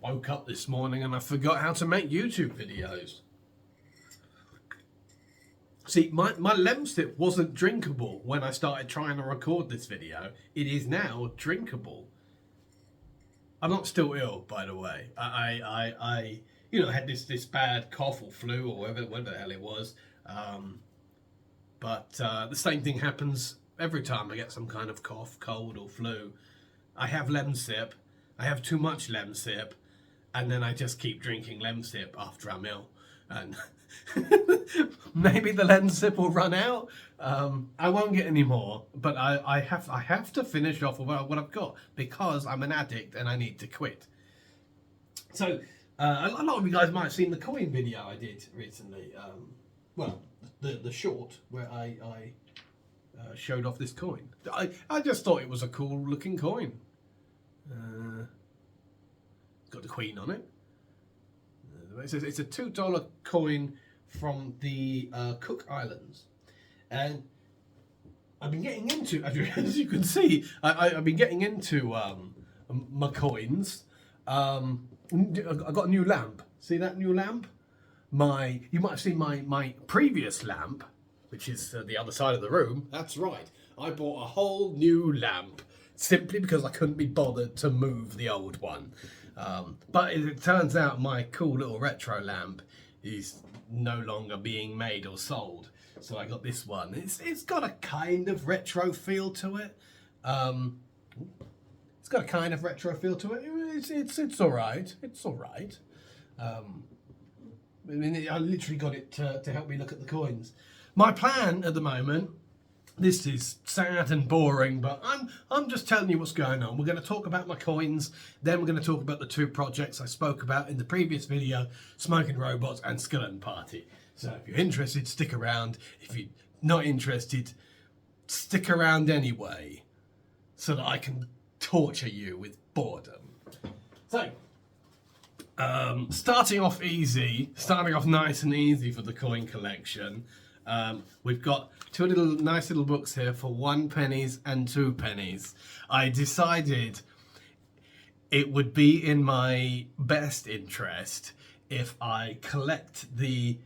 woke up this morning and I forgot how to make YouTube videos. See, my lemsip wasn't drinkable when I started trying to record this video. It is now drinkable. I'm not still ill, by the way. I had this bad cough or flu or whatever the hell it was. But the same thing happens every time I get some kind of cough, cold or flu. I have lemsip. I have too much lemsip, and then I just keep drinking lemsip after I'm ill. And maybe the lemsip will run out. I won't get any more, but I have to finish off with what I've got because I'm an addict and I need to quit. So a lot of you guys might have seen the coin video I did recently. Well, the short where I showed off this coin. I just thought it was a cool looking coin. Got the Queen on it. It's a $2 coin from the Cook Islands, and I've been getting into, as you can see, I've been getting into my coins. I got a new lamp. See that new lamp? You might have seen my previous lamp, which is the other side of the room. That's right. I bought a whole new lamp simply because I couldn't be bothered to move the old one. But it turns out my cool little retro lamp is no longer being made or sold. So I got this one. It's got a kind of retro feel to it. It's got a kind of retro feel to it. It's all right. It's all right. I literally got it to help me look at the coins. My plan at the moment, this is sad and boring, but I'm just telling you what's going on. We're going to talk about my coins, then we're going to talk about the two projects I spoke about in the previous video, Smoking Robots and Skeleton Party. So if you're interested, stick around. If you're not interested, stick around anyway, so that I can torture you with boredom. So, starting off nice and easy for the coin collection. We've got two nice little books here for 1 penny and 2 pennies. I decided it would be in my best interest if I collected the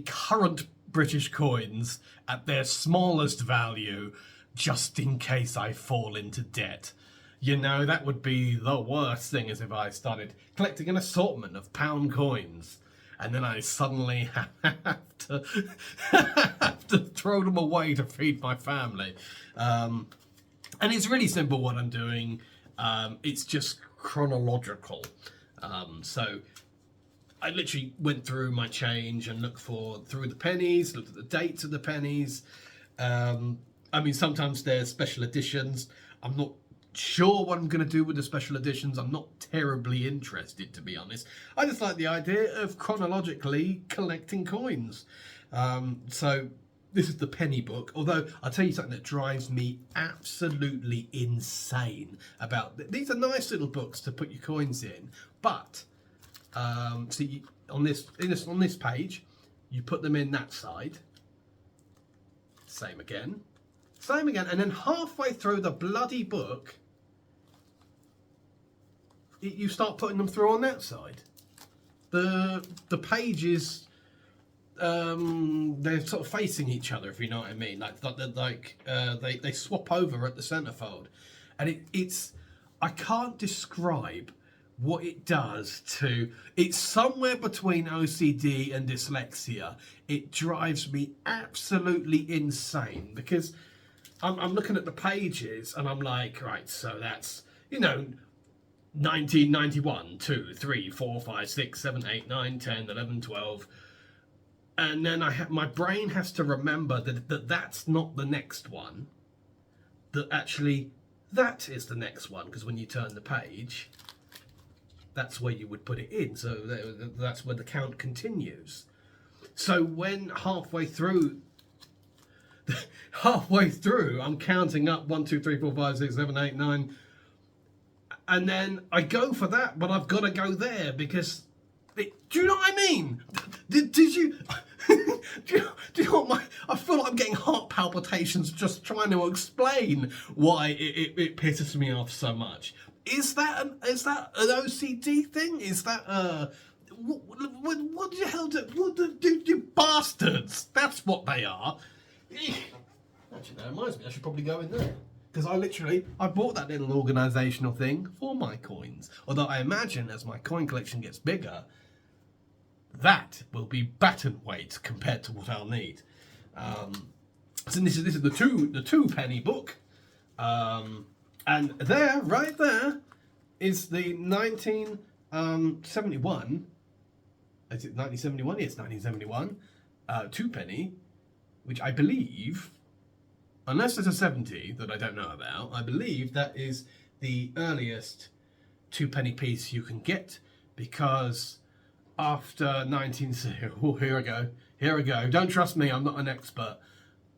current British coins at their smallest value, just in case I fall into debt. You know, that would be the worst thing, is if I started collecting an assortment of pound coins and then I suddenly have to throw them away to feed my family. And it's really simple what I'm doing. It's just chronological. So I literally went through my change and looked through the pennies, looked at the dates of the pennies. Sometimes there's special editions. I'm not sure what I'm going to do with the special editions. I'm not terribly interested, to be honest. I just like the idea of chronologically collecting coins. So this is the penny book, although I'll tell you something that drives me absolutely insane about these are nice little books to put your coins in, but see, on this page you put them in that side, same again, and then halfway through the bloody book you start putting them through on that side. The pages, they're sort of facing each other, if you know what I mean. They swap over at the centerfold, and I can't describe what it does to. It's somewhere between OCD and dyslexia. It drives me absolutely insane because I'm looking at the pages and I'm like, right, so that's 1991, 2, 3, 4, 5, 6, 7, 8, 9, 10, 11, 12. And then my brain has to remember that that's not the next one. That actually, that is the next one. Because when you turn the page, that's where you would put it in. So that's where the count continues. So when halfway through, I'm counting up 1, 2, 3, 4, 5, 6, 7, 8, 9. And then I go for that, but I've got to go there because... do you know what I mean? Did you... do you know what I feel like I'm getting heart palpitations just trying to explain why it pisses me off so much. Is that an OCD thing? Is that what the hell do bastards? That's what they are. Actually, that reminds me, I should probably go in there. Because I bought that little organisational thing for my coins. Although I imagine as my coin collection gets bigger, that will be baton weight compared to what I'll need. So this is the two penny book. And there, right there, is the 1971. Is it 1971? Yes, 1971. Two penny, which I believe, unless there's a 70 that I don't know about, I believe that is the earliest two penny piece you can get, because after 19... Oh, here I go. Don't trust me, I'm not an expert.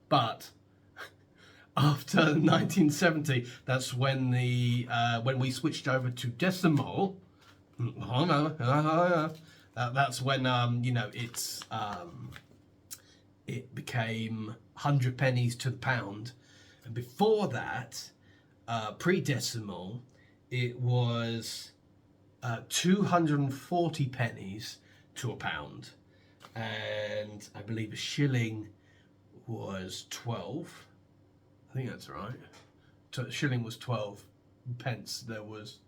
But after 1970, that's when when we switched over to decimal. That's when it became 100 pennies to the pound, and before that, pre-decimal, it was 240 pennies to a pound, and I believe a shilling was 12. I think that's right. A shilling was 12 pence. There was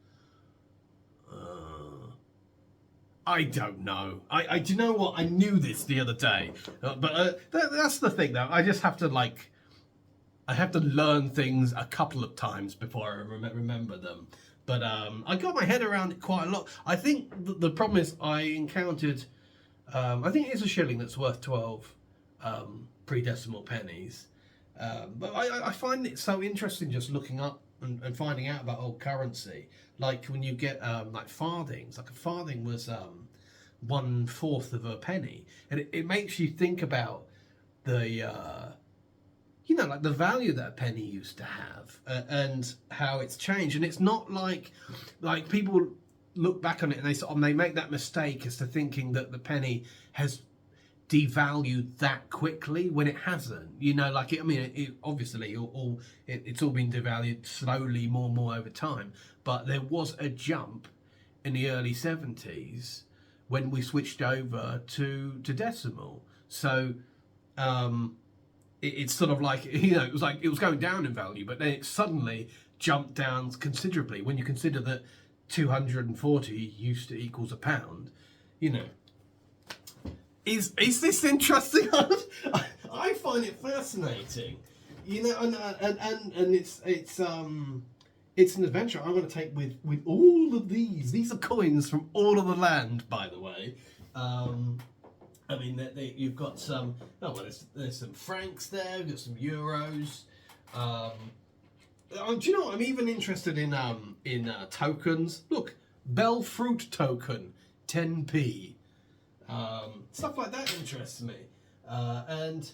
I don't know. Do you know what? I knew this the other day, but that's the thing, though. I just have to I have to learn things a couple of times before I remember them. But I got my head around it quite a lot. I think the problem is I encountered. I think it is a shilling that's worth 12 pre-decimal pennies. But I find it so interesting just looking up and finding out about old currency. Like when you get like farthings, like a farthing was 1/4 of a penny, and it makes you think about the like the value that a penny used to have, and how it's changed. And it's not like people look back on it and they make that mistake as to thinking that the penny has devalued that quickly when it hasn't. It obviously it's all been devalued slowly, more and more over time, but there was a jump in the early 70s when we switched over to decimal. So it's sort of like, it was like it was going down in value, but then it suddenly jumped down considerably when you consider that 240 used to equals a pound. Is this interesting? I find it fascinating, and it's an adventure I'm going to take with all of these. These are coins from all of the land, by the way. You've got some. Oh well, there's some francs there. We've got some euros. Do you know what? I'm even interested in tokens. Look, Bell Fruit token, 10p. Stuff like that interests me. And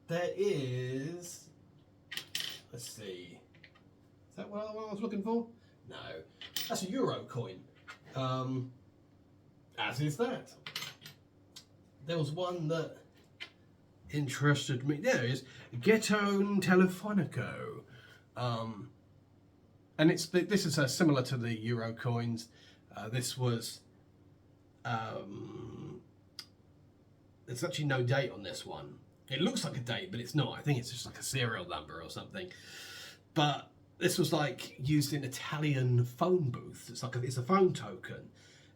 there is, let's see, is that what I was looking for? No, that's a euro coin. As is that. There was one that interested me. There is Ghetto Telefonico. And this is similar to the euro coins. This was there's actually no date on this one. It looks like a date, but it's not. I think it's just like a serial number or something. But this was like used in Italian phone booths. It's a phone token,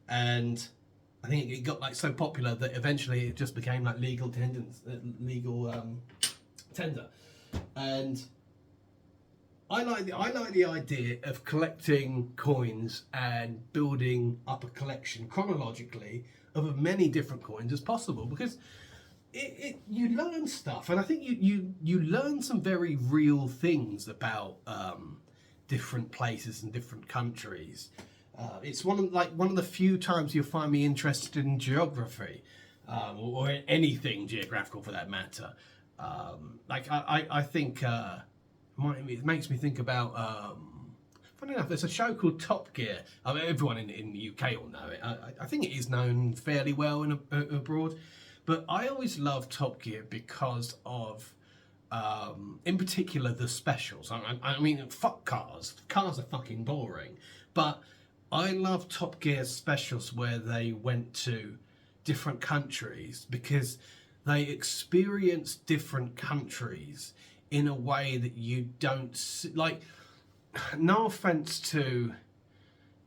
and I think it got like so popular that eventually it just became like legal tender. And I like the idea of collecting coins and building up a collection chronologically of as many different coins as possible, because you learn stuff, and I think you learn some very real things about different places and different countries. It's one of the few times you'll find me interested in geography, or anything geographical for that matter. I think it makes me think about. Funny enough, there's a show called Top Gear. Everyone in the UK will know it. I think it is known fairly well abroad. But I always loved Top Gear because of In particular the specials. I mean, fuck cars. Cars are fucking boring. But I love Top Gear's specials where they went to different countries, because they experience different countries in a way that you don't see. Like, no offense to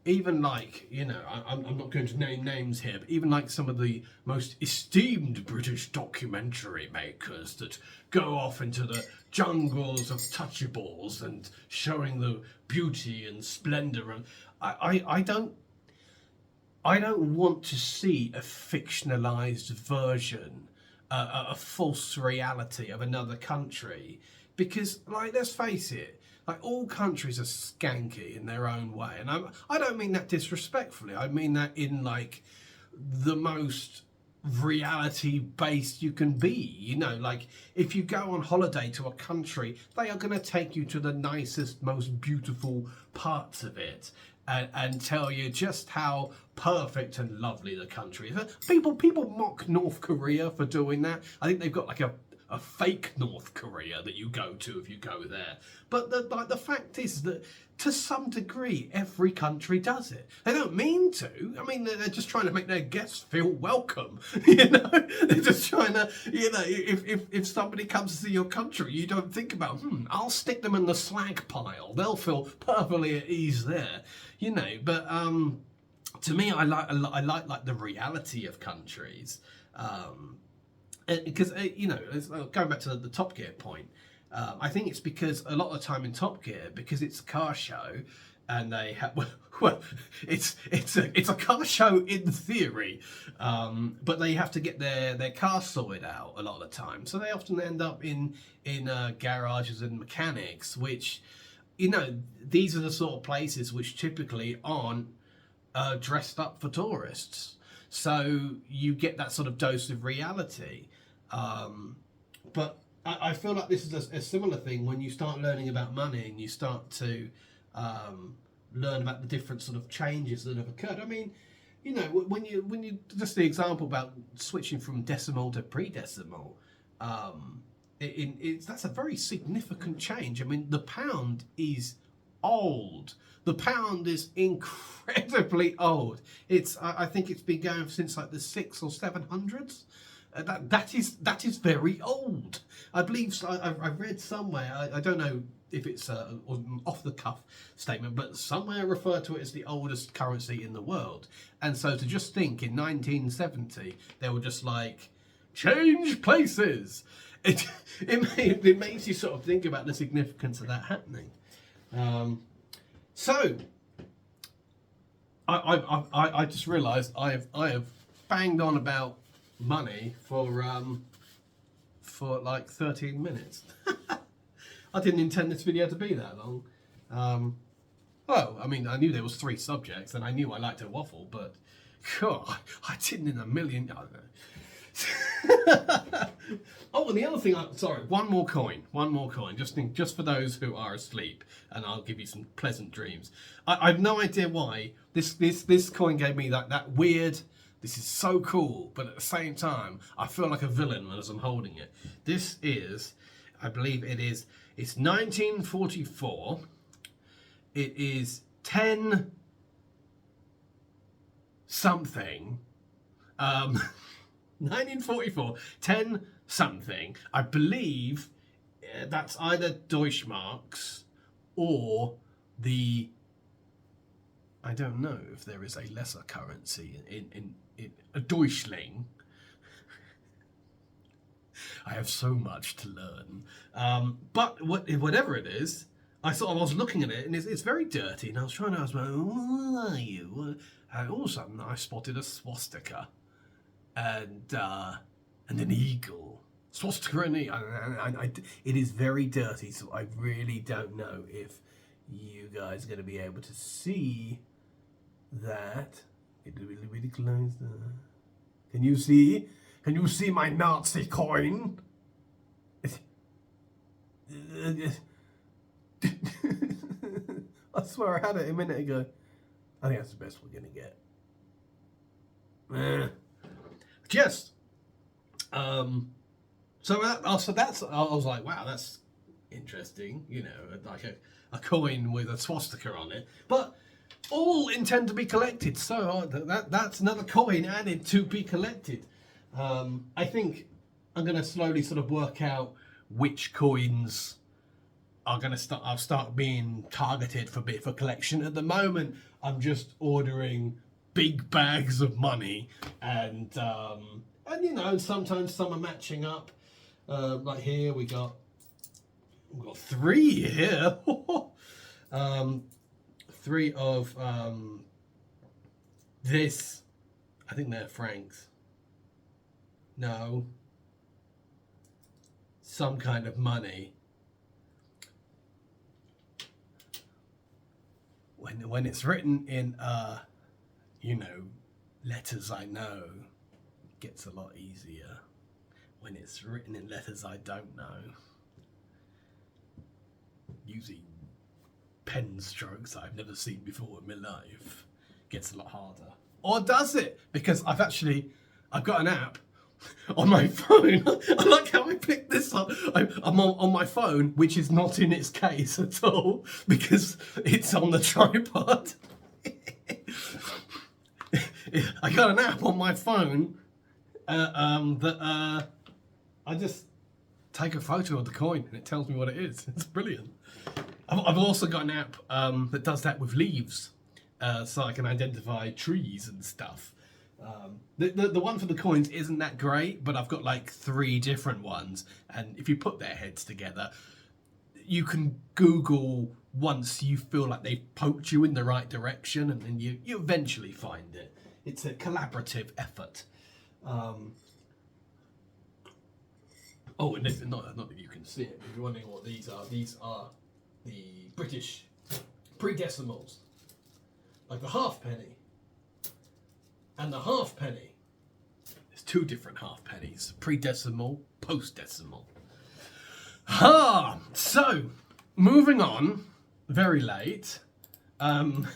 even, like, you know, I'm not going to name names here, but even like some of the most esteemed British documentary makers that go off into the jungles of touchables and showing the beauty and splendour, and I don't want to see a fictionalized version, a false reality of another country, because, like, let's face it, like, all countries are skanky in their own way, and I don't mean that disrespectfully. I mean that in, like, the most reality-based you can be. You know, like, if you go on holiday to a country, they are going to take you to the nicest, most beautiful parts of it, and tell you just how perfect and lovely the country is. People mock North Korea for doing that. I think they've got like a fake North Korea that you go to if you go there. But the fact is that to some degree every country does it. They don't mean to. I mean, they're just trying to make their guests feel welcome. You know, they're just trying to, you know, if somebody comes to see your country, you don't think about, I'll stick them in the slag pile. They'll feel perfectly at ease there. You know, but to me, I like the reality of countries. Because, you know, going back to the Top Gear point, I think it's because a lot of the time in Top Gear, because it's a car show, and they have, well, it's a car show in theory, but they have to get their car sorted out a lot of the time, so they often end up in garages and mechanics, which, you know, these are the sort of places which typically aren't dressed up for tourists. So you get that sort of dose of reality. But I feel like this is a similar thing when you start learning about money and you start to learn about the different sort of changes that have occurred. I mean, you know, when you just the example about switching from decimal to pre-decimal, that's a very significant change. I mean, the pound is old. The pound is incredibly old. I think it's been going since like the 600s or 700s. That is very old. I believe I read somewhere. I don't know if it's an off the cuff statement, but somewhere referred to it as the oldest currency in the world. And so to just think in 1970 they were just like, change places. It makes you sort of think about the significance of that happening. So I just realised I have banged on about money for like 13 minutes. I didn't intend this video to be that long. Well, I mean, I knew there was 3 subjects, and I knew I liked to waffle, but God, I didn't in a million. I don't know. Oh, and the other thing, sorry, one more coin, just for those who are asleep, and I'll give you some pleasant dreams. I've no idea why this coin gave me that weird, this is so cool, but at the same time I feel like a villain as I'm holding it. This is, I believe it's 1944. It is 10 something. 1944, 10 something. I believe that's either Deutschmarks or the, I don't know if there is a lesser currency in a Deutschling. I have so much to learn. But whatever it is, I was looking at it, and it's very dirty, and I was trying to ask, what are you? And all of a sudden I spotted a swastika. And an eagle, swastika and eagle. It is very dirty, so I really don't know if you guys are going to be able to see that. Get really close. Can you see? Can you see my Nazi coin? I swear I had it a minute ago. I think that's the best we're going to get. Yes. So that's, I was like, wow, that's interesting, you know, like a coin with a swastika on it, but all intend to be collected. So that's another coin added to be collected. I think I'm going to slowly sort of work out which coins are going to I'll start being targeted for collection. At the moment, I'm just ordering big bags of money, and you know, sometimes some are matching up. Like here we've got 3 here. 3 of this. I think they're francs. No. Some kind of money. When it's written in you know, letters I know, it gets a lot easier. When it's written in letters I don't know, using pen strokes I've never seen before in my life, gets a lot harder. Or does it? Because I've got an app on my phone. I like how I picked this up. I'm on my phone, which is not in its case at all, because it's on the tripod. I got an app on my phone that I just take a photo of the coin and it tells me what it is. It's brilliant. I've also got an app that does that with leaves, so I can identify trees and stuff. The one for the coins isn't that great, but I've got like 3 different ones, and if you put their heads together, you can Google once you feel like they've poked you in the right direction, and then you eventually find it. It's a collaborative effort. Oh, and this, not that you can see it, if you're wondering what these are the British pre-decimals, like the halfpenny and the halfpenny. There's 2 different halfpennies: pre-decimal, post-decimal. So moving on, very late. I don't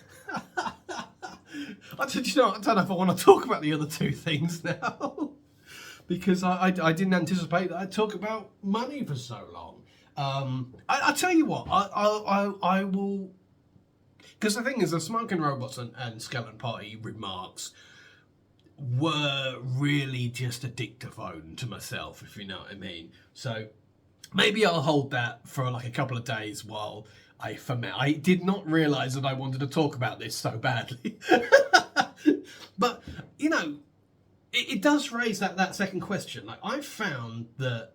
know if I want to talk about the other 2 things now, because I didn't anticipate that I'd talk about money for so long. I tell you what, I will, because the thing is, the Smoking Robots and Skeleton Party remarks were really just a dictaphone to myself, if you know what I mean. So maybe I'll hold that for like a couple of days while I ferment. I did not realise that I wanted to talk about this so badly. But, you know, it does raise that second question. Like, I've found that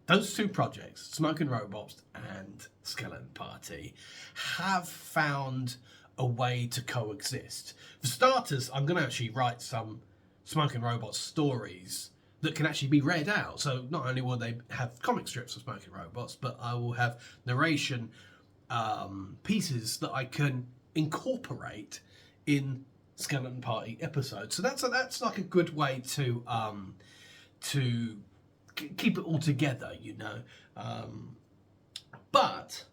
those 2 projects, Smoking Robots and Skeleton Party, have found a way to coexist. For starters, I'm going to actually write some Smoking Robots stories that can actually be read out. So not only will they have comic strips of Smoking Robots, but I will have narration pieces that I can incorporate in Skeleton Party episodes. So that's like a good way to keep it all together, you know. But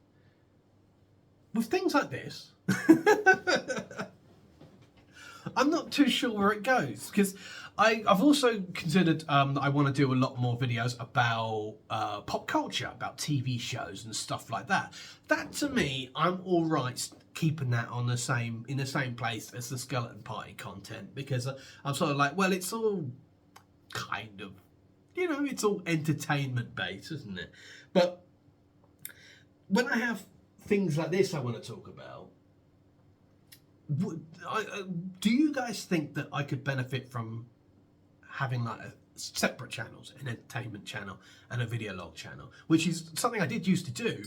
with things like this, I'm not too sure where it goes, because I've also considered that I want to do a lot more videos about pop culture, about TV shows and stuff like that. That, to me, I'm all right keeping that in the same place as the Skeleton Party content, because I'm sort of like, well, it's all kind of, you know, it's all entertainment based, isn't it? But when I have things like this I want to talk about, do you guys think that I could benefit from having like separate channels, an entertainment channel and a video log channel, which is something I did used to do,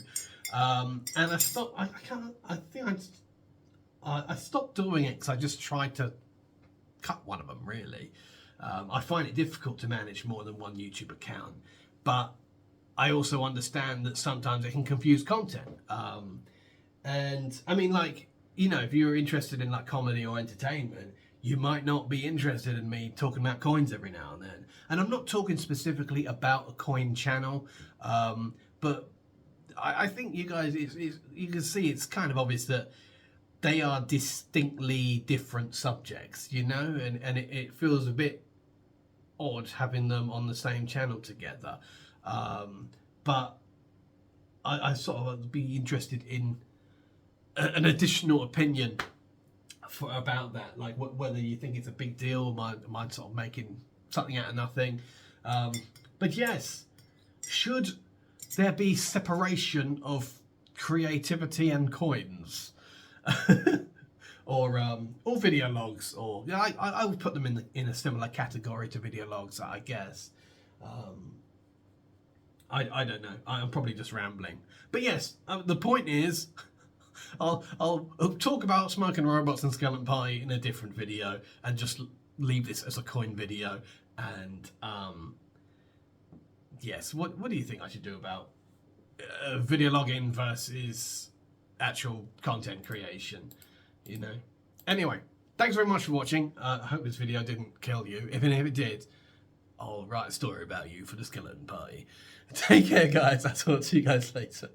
and I stopped. I stopped doing it because I just tried to cut one of them. Really, I find it difficult to manage more than one YouTube account, but I also understand that sometimes it can confuse content. And I mean, like, you know, if you're interested in like comedy or entertainment, you might not be interested in me talking about coins every now and then. And I'm not talking specifically about a coin channel, but I think you guys, you can see it's kind of obvious that they are distinctly different subjects, you know, and it feels a bit odd having them on the same channel together. But I sort of would be interested in an additional opinion about that, like whether you think it's a big deal, or am I sort of making something out of nothing. But yes, should there be separation of creativity and coins? or video logs, or yeah, I would put them in a similar category to video logs, I guess. I don't know. I'm probably just rambling. But yes, the point is, I'll talk about Smoking Robots and Skeleton Party in a different video, and just leave this as a coin video. And yes, what do you think I should do about video logging versus actual content creation? You know. Anyway, thanks very much for watching. I hope this video didn't kill you. If it did, I'll write a story about you for the Skeleton Party. Take care, guys. I'll talk to you guys later.